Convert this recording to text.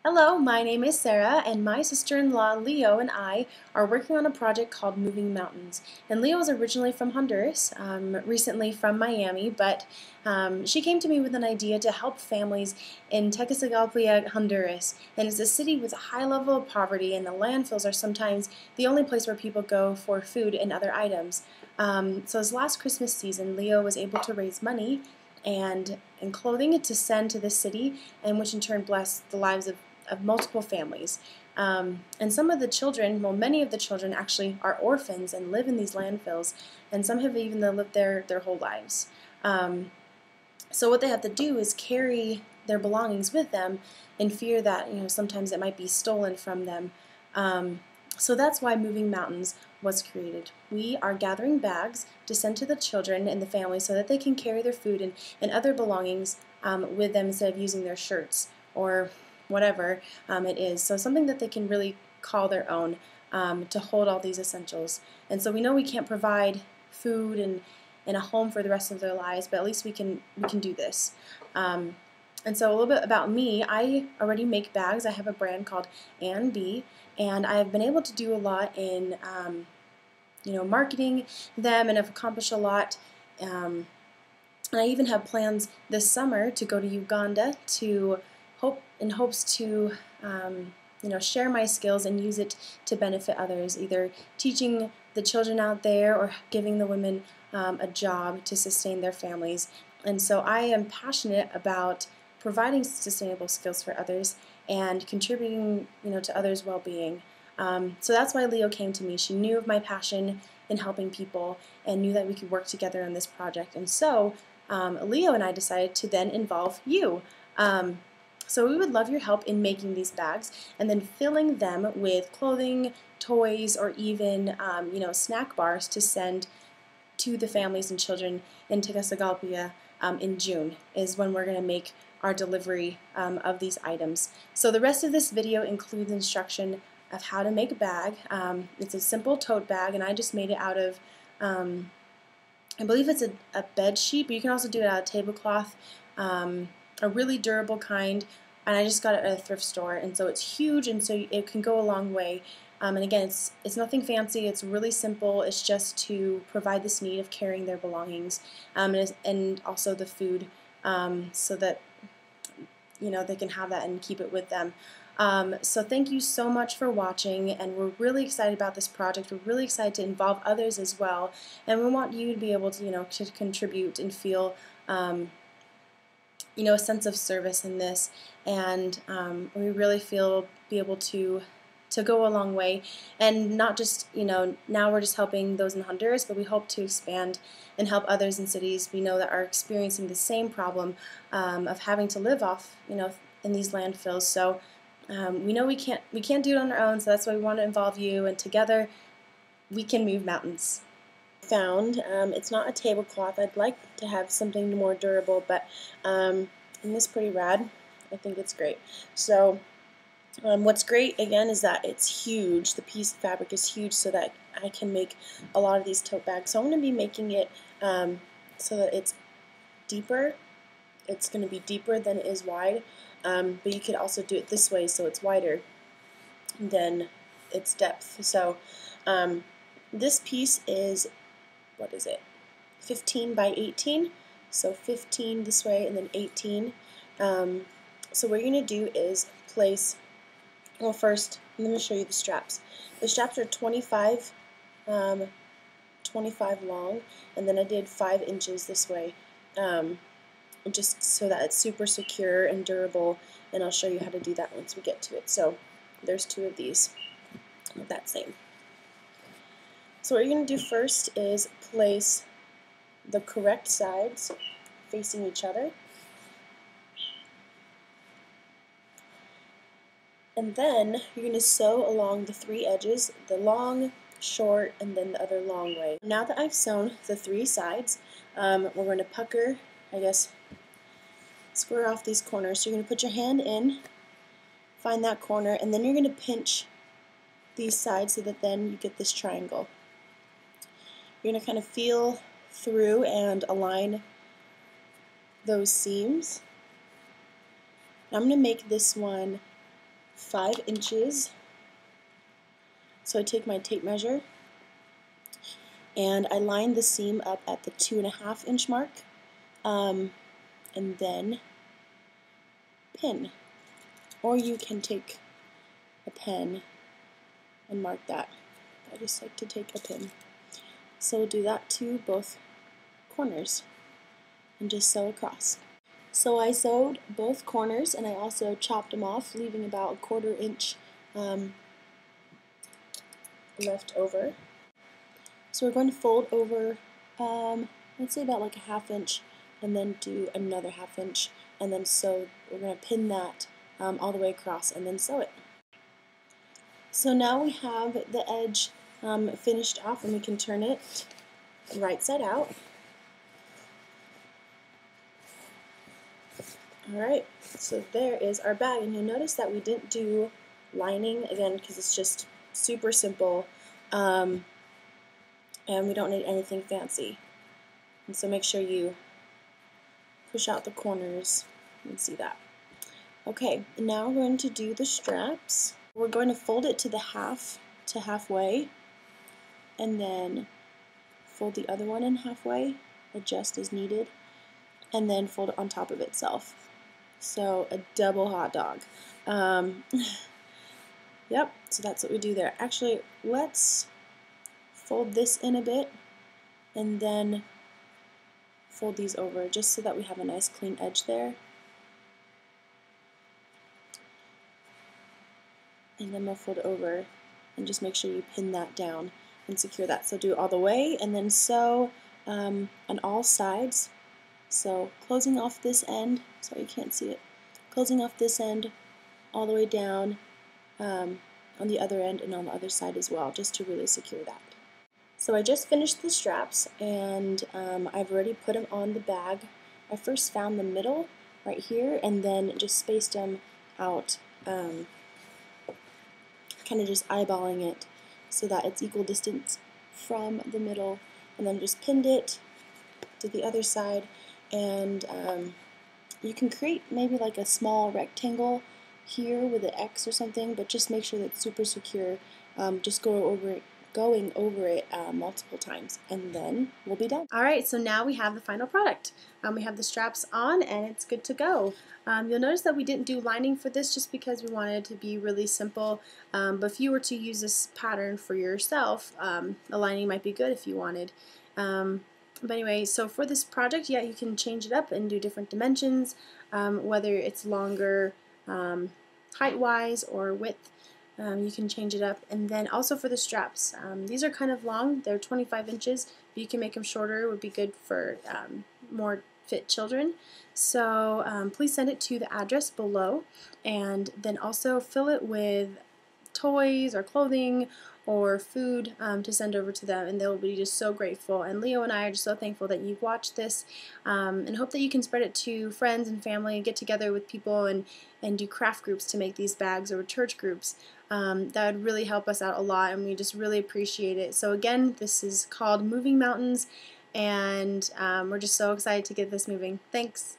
Hello, my name is Sarah, and my sister-in-law Leo and I are working on a project called Moving Mountains. And Leo is originally from Honduras, recently from Miami, but she came to me with an idea to help families in Tegucigalpa, Honduras. And it's a city with a high level of poverty, and the landfills are sometimes the only place where people go for food and other items. So this last Christmas season, Leo was able to raise money and clothing to send to this city, and which in turn blessed the lives of multiple families. And some of the children, well, many of the children actually are orphans and live in these landfills, and some have even lived there their whole lives. So what they have to do is carry their belongings with them in fear that, sometimes it might be stolen from them. So that's why Moving Mountains was created. We are gathering bags to send to the children and the families so that they can carry their food and other belongings with them instead of using their shirts or whatever it is. So something that they can really call their own to hold all these essentials. And so we know we can't provide food and a home for the rest of their lives, but at least we can do this. And so a little bit about me, I already make bags. I have a brand called Ann B, and I've been able to do a lot in marketing them, and have accomplished a lot. And I even have plans this summer to go to Uganda to hopes to share my skills and use it to benefit others, either teaching the children out there or giving the women a job to sustain their families. And so I am passionate about providing sustainable skills for others and contributing to others' well-being. So that's why Leo came to me. She knew of my passion in helping people and knew that we could work together on this project. And so Leo and I decided to then involve you. So we would love your help in making these bags and then filling them with clothing, toys, or even snack bars to send to the families and children in Tegucigalpa in June is when we're going to make our delivery of these items. So the rest of this video includes instruction of how to make a bag. It's a simple tote bag, and I just made it out of, I believe it's a bed sheet, but you can also do it out of tablecloth. A really durable kind, and I just got it at a thrift store, and so it's huge, and so it can go a long way. And again, it's nothing fancy. It's really simple. It's just to provide this need of carrying their belongings, and also the food, so that they can have that and keep it with them. So thank you so much for watching, and we're really excited about this project. We're really excited to involve others as well, and we want you to be able to to contribute and feel a sense of service in this, and we really be able to go a long way, and not just now we're just helping those in Honduras, but we hope to expand and help others in cities we know that are experiencing the same problem of having to live off in these landfills. So we know we can't do it on our own, so that's why we want to involve you, and together we can move mountains. Found it's not a tablecloth. I'd like to have something more durable, but and this is pretty rad. I think it's great. So what's great again is that it's huge. The piece of fabric is huge, so that I can make a lot of these tote bags. So I'm going to be making it so that it's deeper. It's going to be deeper than it is wide, but you could also do it this way, so it's wider than its depth. So this piece is, what is it, 15 by 18, so 15 this way and then 18. So what you're going to do is place, well, first let me show you the straps. The straps are 25 long, and then I did 5 inches this way, just so that it's super secure and durable, and I'll show you how to do that once we get to it. So there's 2 of these of that same. So what you're going to do first is place the correct sides facing each other, and then you're going to sew along the 3 edges, the long, short, and then the other long way. Now that I've sewn the 3 sides, we're going to pucker, square off these corners. So you're going to put your hand in, find that corner, and then you're going to pinch these sides so that then you get this triangle. You're going to kind of feel through and align those seams. I'm going to make this one 5 inches. So I take my tape measure and I line the seam up at the 2.5 inch mark, and then pin. Or you can take a pen and mark that. I just like to take a pin. So we'll do that to both corners and just sew across. So I sewed both corners and I also chopped them off, leaving about 1/4 inch left over. So we're going to fold over, let's say about like a 1/2 inch, and then do another 1/2 inch, and then sew. We're going to pin that all the way across and then sew it. So now we have the edge finished off, and we can turn it right side out. Alright, so there is our bag, and you'll notice that we didn't do lining, again, because it's just super simple, and we don't need anything fancy. And so make sure you push out the corners and see that. Okay, now we're going to do the straps. We're going to fold it to the half to halfway, and then fold the other one in halfway, adjust as needed, and then fold it on top of itself. So a double hot dog. Yep, so that's what we do there. Actually, let's fold this in a bit and then fold these over just so that we have a nice clean edge there. And then we'll fold it over and just make sure you pin that down and secure that. So do it all the way and then sew on all sides. So closing off this end, sorry you can't see it, closing off this end all the way down on the other end and on the other side as well, just to really secure that. So I just finished the straps, and I've already put them on the bag. I first found the middle right here and then just spaced them out, kind of just eyeballing it so that it's equal distance from the middle, and then just pinned it to the other side. And you can create maybe like a small rectangle here with an X or something, but just make sure that it's super secure. Just going over it multiple times, and then we'll be done. Alright, so now we have the final product. We have the straps on and it's good to go. You'll notice that we didn't do lining for this just because we wanted it to be really simple, but if you were to use this pattern for yourself, a lining might be good if you wanted. But anyway, so for this project, yeah, you can change it up and do different dimensions, whether it's longer height-wise or width. You can change it up. And then also for the straps, these are kind of long. They're 25 inches, but you can make them shorter. It would be good for more fit children. So please send it to the address below, and then also fill it with toys or clothing or food to send over to them, and they'll be just so grateful. And Leo and I are just so thankful that you've watched this, and hope that you can spread it to friends and family and get together with people and do craft groups to make these bags, or church groups. That would really help us out a lot, and we just really appreciate it. So again, this is called Moving Mountains, and we're just so excited to get this moving. Thanks.